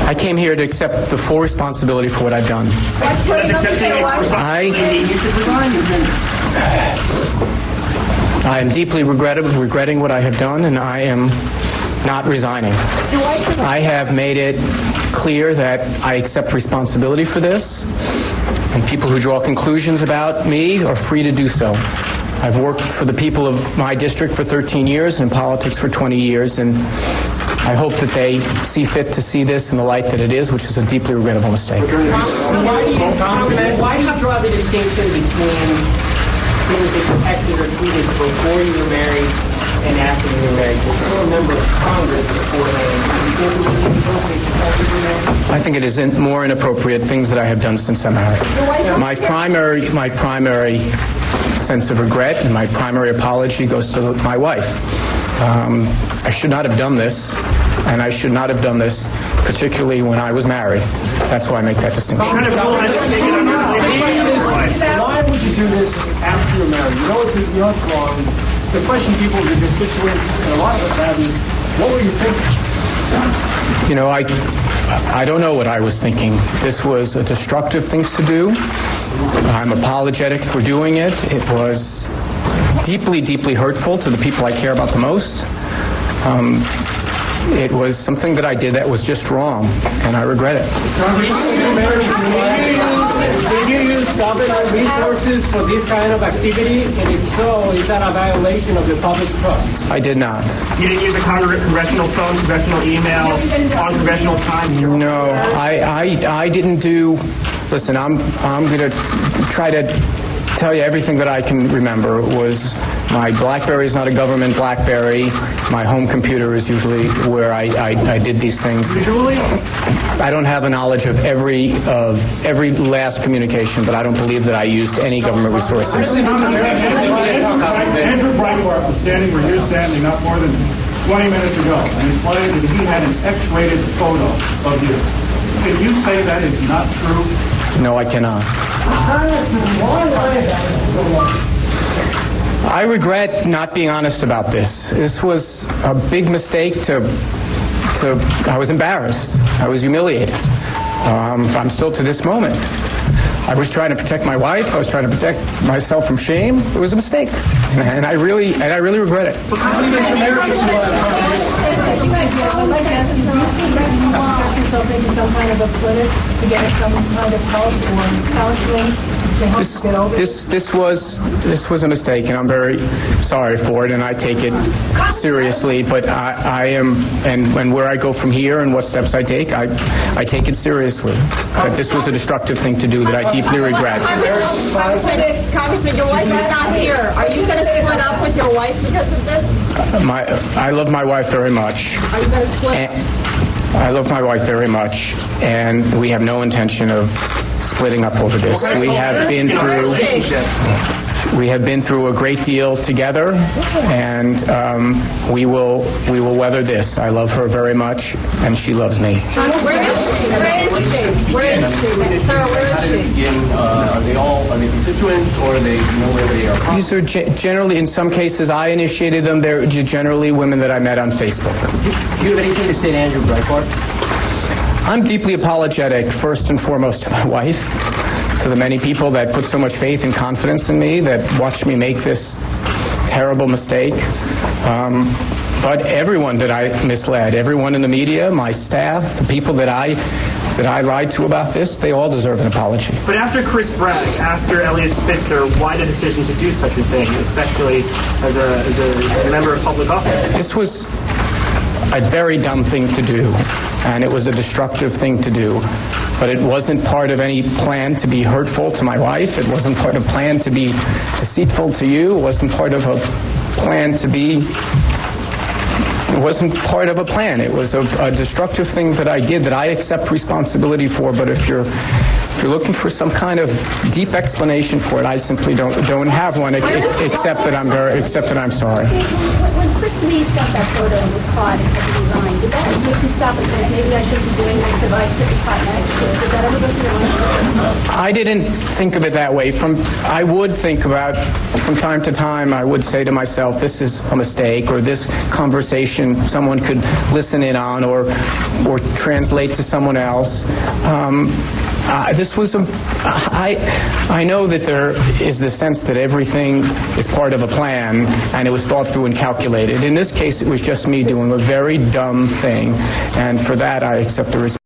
I came here to accept the full responsibility for what I've done. I am deeply regretting what I have done, and I am not resigning. I have made it clear that I accept responsibility for this, and people who draw conclusions about me are free to do so. I've worked for the people of my district for 13 years and in politics for 20 years, and I hope that they see fit to see this in the light that it is, which is a deeply regrettable mistake. Why do you draw the distinction between being protected or treated before you were married and after you were married? You're still a member of Congress beforehand. Do you think it would be appropriate to after you were married? I think it is more inappropriate things that I have done since I'm married. My primary sense of regret and my primary apology goes to my wife. I should not have done this, and I should not have done this, particularly when I was married. That's why I make that distinction. Why would you do this after you're married? You know it's wrong. The question people, your constituents, and a lot of us have is, what were you thinking? You know, I don't know what I was thinking. This was a destructive thing to do. I'm apologetic for doing it. It was deeply, deeply hurtful to the people I care about the most. It was something that I did that was just wrong, and I regret it. Did you use government resources for this kind of activity? And if so, is that a violation of the public trust? I did not. You didn't use a congressional phone, congressional email, on congressional time? No, I didn't do... Listen, I'm going to try to tell you everything that I can remember. It was my BlackBerry is not a government BlackBerry. My home computer is usually where I did these things. Usually? I don't have a knowledge of every last communication, but I don't believe that I used any government resources. Andrew Breitbart was standing where you're standing not more than 20 minutes ago, and he claimed that he had an X-rated photo of you. Can you say that is not true? No, I cannot. I regret not being honest about this. This was a big mistake I was embarrassed. I was humiliated. I'm still to this moment. I was trying to protect my wife. I was trying to protect myself from shame. It was a mistake, and I really regret it. This was a mistake, and I'm very sorry for it, and I take it seriously. But I am, and where I go from here and what steps I take it seriously. But this was a destructive thing to do that I deeply regret. Congressman, your wife is not here. Are you going to split up with your wife because of this? I love my wife very much. Are you going to split up? I love my wife very much, and we have no intention of splitting up over this. We have been through a great deal together, and we will weather this. I love her very much, and she loves me. Where is she? Sir, where is she? Are they constituents, or are they where they are? These are generally, in some cases, I initiated them. They're generally women that I met on Facebook. Do you have anything to say to Andrew Breitbart? I'm deeply apologetic, first and foremost, to my wife, to the many people that put so much faith and confidence in me, that watched me make this terrible mistake. But everyone that I misled, everyone in the media, my staff, the people that I lied to about this, they all deserve an apology. But after Chris Bragg, after Eliot Spitzer, why the decision to do such a thing, especially as a member of public office? This was a very dumb thing to do, and it was a destructive thing to do. But it wasn't part of any plan to be hurtful to my wife. It wasn't part of a plan to be deceitful to you. It wasn't part of a plan to be... It wasn't part of a plan. It was a destructive thing that I did that I accept responsibility for. But if you're looking for some kind of deep explanation for it, I simply don't have one. Except that I'm sorry. When Chris Lee sent that photo and was caught and had to resign, did that make you stop and think maybe I shouldn't be doing this because I could be caught next to it? Did that ever go through your mind? I didn't think of it that way. I would think about, from time to time, I would say to myself, this is a mistake, or this conversation someone could listen in on or translate to someone else. I know that there is the sense that everything is part of a plan, and it was thought through and calculated. In this case, it was just me doing a very dumb thing, and for that, I accept the responsibility.